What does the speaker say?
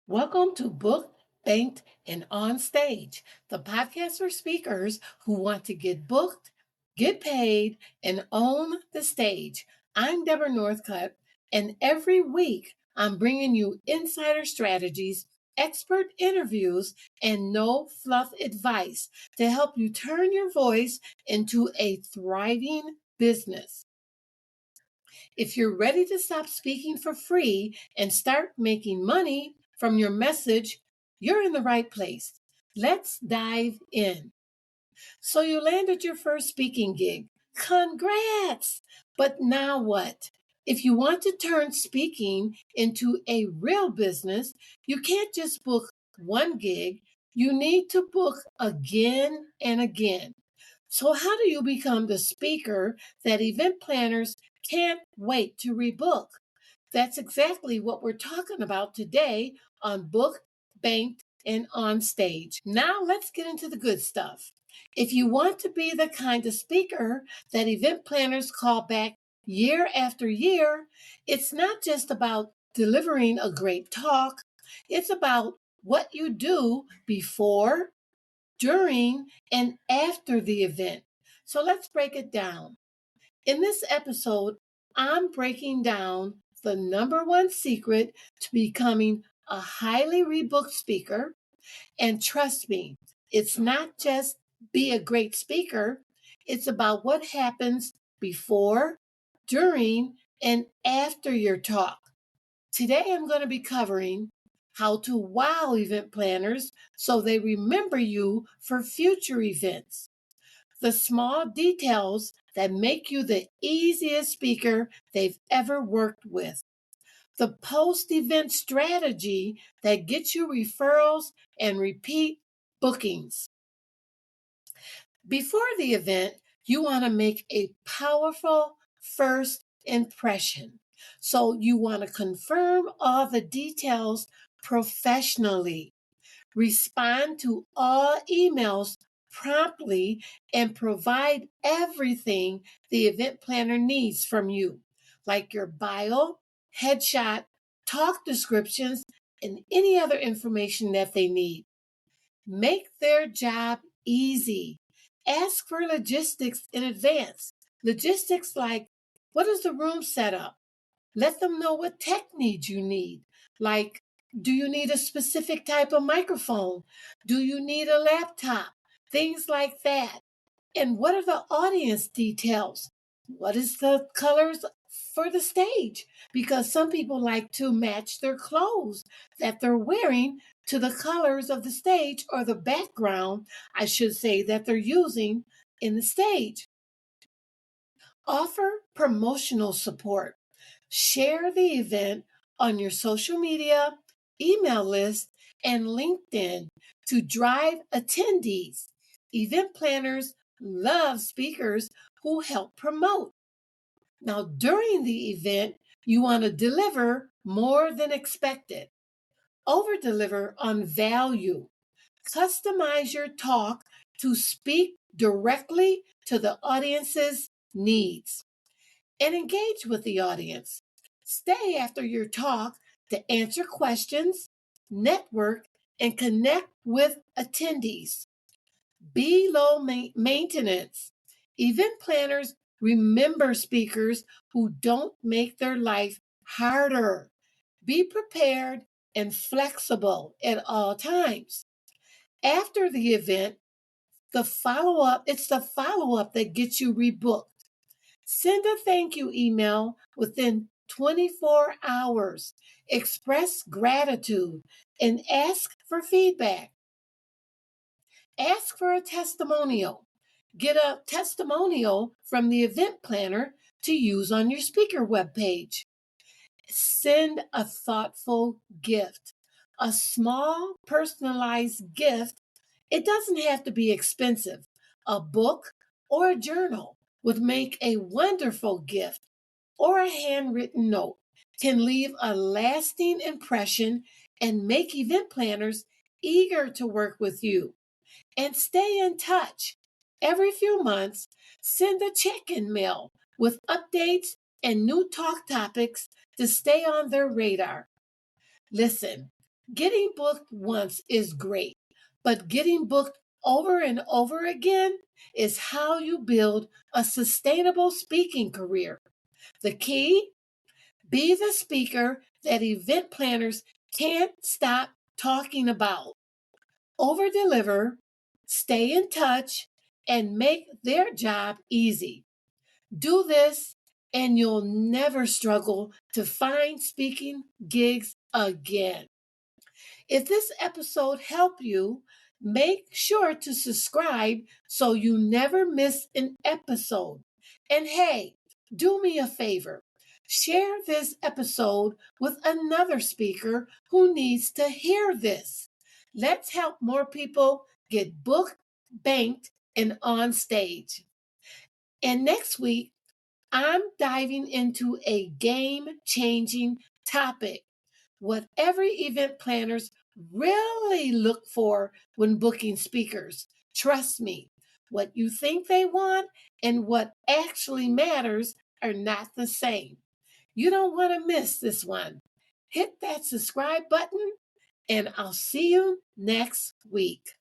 Welcome to Booked, Banked, and On Stage, the podcast for speakers who want to get booked, get paid, and own the stage. I'm Deborah Northcutt, and every week I'm bringing you insider strategies, expert interviews, and no fluff advice to help you turn your voice into a thriving business. If you're ready to stop speaking for free and start making money from your message, you're in the right place. Let's dive in. So you landed your first speaking gig. Congrats! But now what? If you want to turn speaking into a real business, you can't just book one gig. You need to book again and again. So, how do you become the speaker that event planners can't wait to rebook? That's exactly what we're talking about today on Booked, Banked, and On Stage. Now, let's get into the good stuff. If you want to be the kind of speaker that event planners call back year after year, it's not just about delivering a great talk, it's about what you do before, during, and after the event. So let's break it down. In this episode, I'm breaking down the number one secret to becoming a highly rebooked speaker. And trust me, it's not just be a great speaker, it's about what happens before, during, and after your talk. Today, I'm going to be covering how to wow event planners so they remember you for future events. The small details that make you the easiest speaker they've ever worked with. The post event strategy that gets you referrals and repeat bookings. Before the event, you want to make a powerful first impression. So you want to confirm all the details professionally, respond to all emails promptly, and provide everything the event planner needs from you, like your bio, headshot, talk descriptions, and any other information that they need. Make their job easy. Ask for logistics in advance. Logistics like, what is the room set up? Let them know what tech needs you need. Like, do you need a specific type of microphone? Do you need a laptop? Things like that. And what are the audience details? What is the colors for the stage? Because some people like to match their clothes that they're wearing to the colors of the stage or the background, I should say, that they're using in the stage. Offer promotional support. Share the event on your social media, email list, and LinkedIn to drive attendees. Event planners love speakers who help promote. Now, during the event, you want to deliver more than expected. Over deliver on value. Customize your talk to speak directly to the audience's needs and engage with the audience. Stay after your talk to answer questions, network, and connect with attendees. Be low maintenance. Event planners remember speakers who don't make their life harder. Be prepared and flexible at all times. After the event, it's the follow up that gets you rebooked. Send a thank you email within 24 hours. Express gratitude and ask for feedback. Ask for a testimonial. Get a testimonial from the event planner to use on your speaker webpage. Send a thoughtful gift. A small personalized gift. It doesn't have to be expensive. A book or a journal would make a wonderful gift, or a handwritten note can leave a lasting impression and make event planners eager to work with you. And stay in touch. Every few months, send a check-in mail with updates and new talk topics to stay on their radar. Listen, Getting booked once is great, but getting booked over and over again is how you build a sustainable speaking career. The key? Be the speaker that event planners can't stop talking about. Over deliver, stay in touch, and make their job easy. Do this, and you'll never struggle to find speaking gigs again. If this episode helped you, make sure to subscribe so you never miss an episode. And hey, do me a favor. Share this episode with another speaker who needs to hear this. Let's help more people get booked, banked, and on stage. And next week, I'm diving into a game changing topic, what every event planners really look for when booking speakers. Trust me, what you think they want and what actually matters are not the same. You don't want to miss this one. Hit that subscribe button, and I'll see you next week.